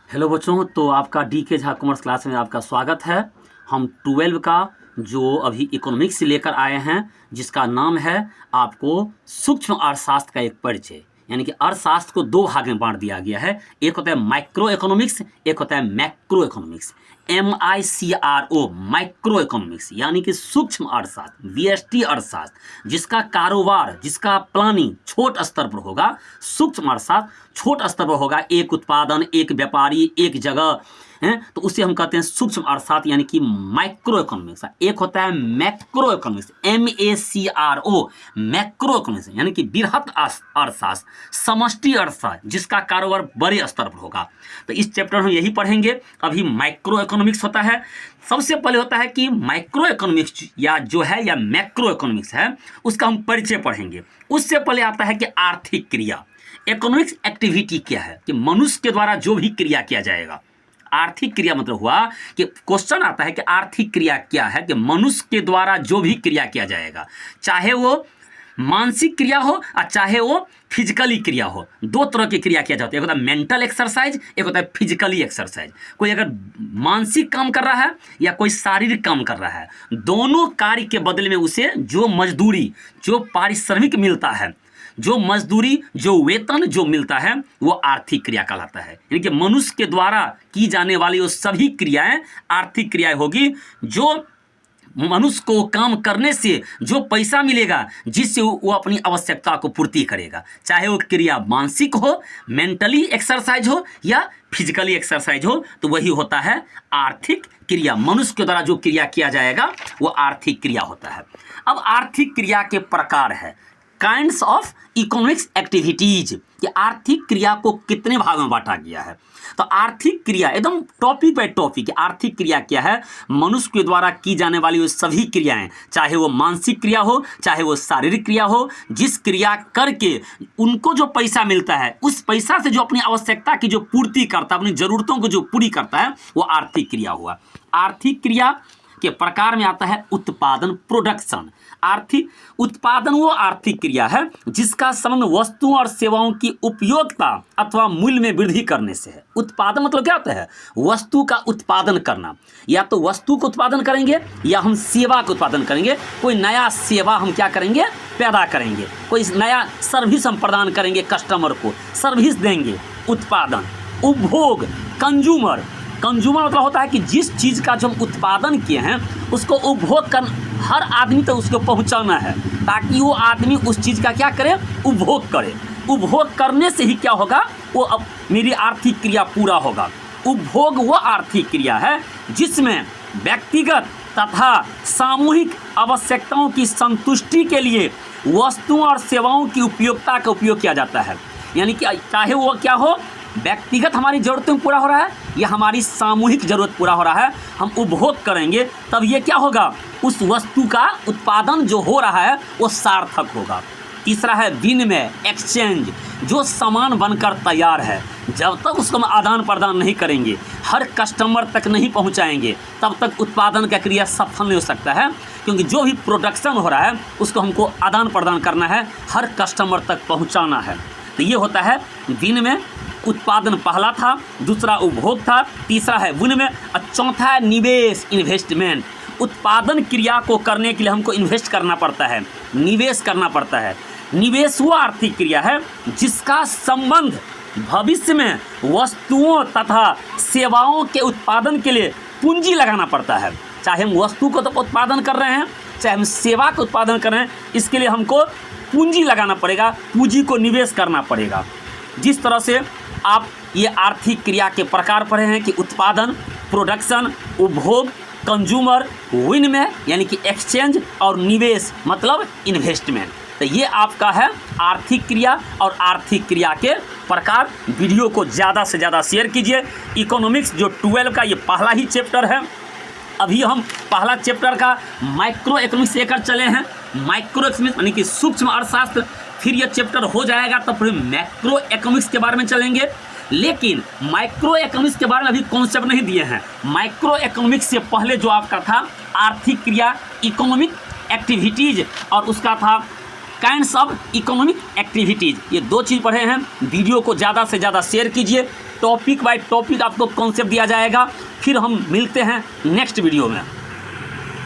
Hello बच्चों, तो आपका डी के झा कॉमर्स क्लास में आपका स्वागत है। हम 12 का जो अभी इकोनॉमिक्स से लेकर आए हैं, जिसका नाम है आपको सूक्ष्म अर्थशास्त्र का एक परिचय। यानी कि अर्थशास्त्र को दो भाग में बांट दिया गया है। एक होता है माइक्रो इकोनॉमिक्स, एक होता है macro economics. MICRO micro economics यानी कि सूक्ष्म अर्थशास्त्र, व्यष्टि अर्थशास्त्र, जिसका कारोबार, जिसका प्लानिंग छोट स्तर पर होगा। सूक्ष्म अर्थशास्त्र छोट स्तर पर होगा, एक उत्पादन, एक व्यापारी, एक जगह हैं, तो उसे हम कहते हैं सूक्ष्म अर्थशास्त्र यानी कि माइक्रो इकोनॉमिक्स। एक होता है macro economics, MACRO macro economics यानी कि बृहत अर्थशास्त्र, समष्टि अर्थशास्त्र, जिसका कारोबार बड़े स्तर पर होगा। तो इस चैप्टर में यही पढ़ेंगे। अभी माइक्रो इकोनॉमिक्स होता है। सबसे पहले होता है कि माइक्रो इकोनॉमिक्स या जो है या मैक्रो इकोनॉमिक्स है, उसका हम परिचय पढ़ेंगे। उससे पहले आता है कि आर्थिक क्रिया। इकोनॉमिक्स एक्टिविटी क्या है कि मनुष्य के द्वारा जो भी क्रिया किया जाएगा। आर्थिक क्रिया मतलब हुआ कि क्वेश्चन आता है कि आर्थिक क्रिया क्या है, कि मनुष्य के द्वारा जो भी क्रिया किया जाएगा, चाहे वो मानसिक क्रिया हो और चाहे वो फिजिकली क्रिया हो। दो तरह की क्रिया किया जाता है, एक होता है मेंटल एक्सरसाइज, एक होता है फिजिकली एक्सरसाइज। कोई अगर मानसिक काम कर रहा है या कोई शारीरिक काम कर रहा है, दोनों कार्य के बदले में उसे जो मजदूरी, जो पारिश्रमिक मिलता है, जो मजदूरी, जो वेतन जो मिलता है, वो आर्थिक क्रिया कहलाता है। यानी कि मनुष्य के द्वारा की जाने वाली वो सभी क्रियाएं आर्थिक क्रियाएं होगी। जो मनुष्य को काम करने से जो पैसा मिलेगा, जिससे वो अपनी आवश्यकता को पूर्ति करेगा, चाहे वो क्रिया मानसिक हो, मेंटली एक्सरसाइज हो या फिजिकली एक्सरसाइज हो, तो वही होता है आर्थिक क्रिया। मनुष्य के द्वारा जो क्रिया किया जाएगा वो आर्थिक क्रिया होता है। अब आर्थिक क्रिया के प्रकार है, काइंड्स ऑफ इकोनॉमिक्स एक्टिविटीज, कि आर्थिक क्रिया को कितने भाग में बांटा गया है। तो आर्थिक क्रिया एकदम टॉपिक बाय टॉपिक, आर्थिक क्रिया क्या है, मनुष्य के द्वारा की जाने वाली वो सभी क्रियाएं, चाहे वो मानसिक क्रिया हो, चाहे वो शारीरिक क्रिया हो, जिस क्रिया करके उनको जो पैसा मिलता है, उस पैसा से जो अपनी आवश्यकता की जो पूर्ति करता है, अपनी जरूरतों को जो पूरी करता है, वो आर्थिक क्रिया हुआ। आर्थिक क्रिया के प्रकार में आता है उत्पादन, प्रोडक्शन। आर्थिक उत्पादन वो आर्थिक क्रिया है जिसका संबंध वस्तुओं और सेवाओं की उपयोगिता अथवा मूल्य में वृद्धि करने से है। उत्पादन मतलब क्या होता है, वस्तु का उत्पादन करना। या तो वस्तु का उत्पादन करेंगे या हम सेवा का उत्पादन करेंगे। कोई नया सेवा हम क्या करेंगे, पैदा करेंगे। कोई नया सर्विस हम प्रदान करेंगे, कस्टमर को सर्विस देंगे। उत्पादन। उपभोग, कंज्यूमर। कंज्यूमर मतलब होता है कि जिस चीज़ का जो हम उत्पादन किए हैं उसको उपभोग कर, हर आदमी तक उसको पहुंचाना है, ताकि वो आदमी उस चीज़ का क्या करे, उपभोग करे। उपभोग करने से ही क्या होगा, वो अब मेरी आर्थिक क्रिया पूरा होगा। उपभोग वो आर्थिक क्रिया है जिसमें व्यक्तिगत तथा सामूहिक आवश्यकताओं की संतुष्टि के लिए वस्तुओं और सेवाओं की उपयोगिता का उपयोग किया जाता है। यानी कि चाहे वो क्या हो, व्यक्तिगत हमारी ज़रूरतें पूरा हो रहा है या हमारी सामूहिक ज़रूरत पूरा हो रहा है, हम उपभोग करेंगे, तब ये क्या होगा, उस वस्तु का उत्पादन जो हो रहा है वो सार्थक होगा। तीसरा है विनिमय, एक्सचेंज। जो सामान बनकर तैयार है, जब तक उसको हम आदान प्रदान नहीं करेंगे, हर कस्टमर तक नहीं पहुंचाएंगे, तब तक उत्पादन का क्रिया सफल नहीं हो सकता है। क्योंकि जो भी प्रोडक्शन हो रहा है उसको हमको आदान प्रदान करना है, हर कस्टमर तक पहुँचाना है। तो ये होता है विनिमय। उत्पादन पहला था, दूसरा उपभोग था, तीसरा है विनिमय और चौथा है निवेश, इन्वेस्टमेंट। उत्पादन क्रिया को करने के लिए हमको इन्वेस्ट करना पड़ता है, निवेश करना पड़ता है। निवेश वो आर्थिक क्रिया है जिसका संबंध भविष्य में वस्तुओं तथा सेवाओं के उत्पादन के लिए पूंजी लगाना पड़ता है। चाहे हम वस्तु को तो उत्पादन कर रहे हैं, चाहे हम सेवा का उत्पादन कर रहे हैं, इसके लिए हमको पूंजी लगाना पड़ेगा, पूंजी को निवेश करना पड़ेगा। जिस तरह से आप ये आर्थिक क्रिया के प्रकार पढ़े हैं कि उत्पादन, प्रोडक्शन, उपभोग, कंज्यूमर, विनिमय यानी कि एक्सचेंज, और निवेश मतलब इन्वेस्टमेंट। तो ये आपका है आर्थिक क्रिया और आर्थिक क्रिया के प्रकार। वीडियो को ज़्यादा से ज़्यादा शेयर कीजिए। इकोनॉमिक्स जो 12 का ये पहला ही चैप्टर है। अभी हम पहला चैप्टर का माइक्रो इकोनॉमिक्स लेकर चले हैं। माइक्रो इकोनॉमिक्स यानी कि सूक्ष्म अर्थशास्त्र, फिर यह चैप्टर हो जाएगा तब फिर मैक्रो इकोनॉमिक्स के बारे में चलेंगे। लेकिन माइक्रो इकोनॉमिक्स के बारे में अभी कॉन्सेप्ट नहीं दिए हैं। माइक्रो इकोनॉमिक्स से पहले जो आपका था आर्थिक क्रिया, इकोनॉमिक एक्टिविटीज़, और उसका था काइंड्स ऑफ इकोनॉमिक एक्टिविटीज़। ये दो चीज़ पढ़े हैं। वीडियो को ज़्यादा से ज़्यादा शेयर कीजिए। तो टॉपिक बाय टॉपिक आपको कॉन्सेप्ट दिया जाएगा। फिर हम मिलते हैं नेक्स्ट वीडियो में।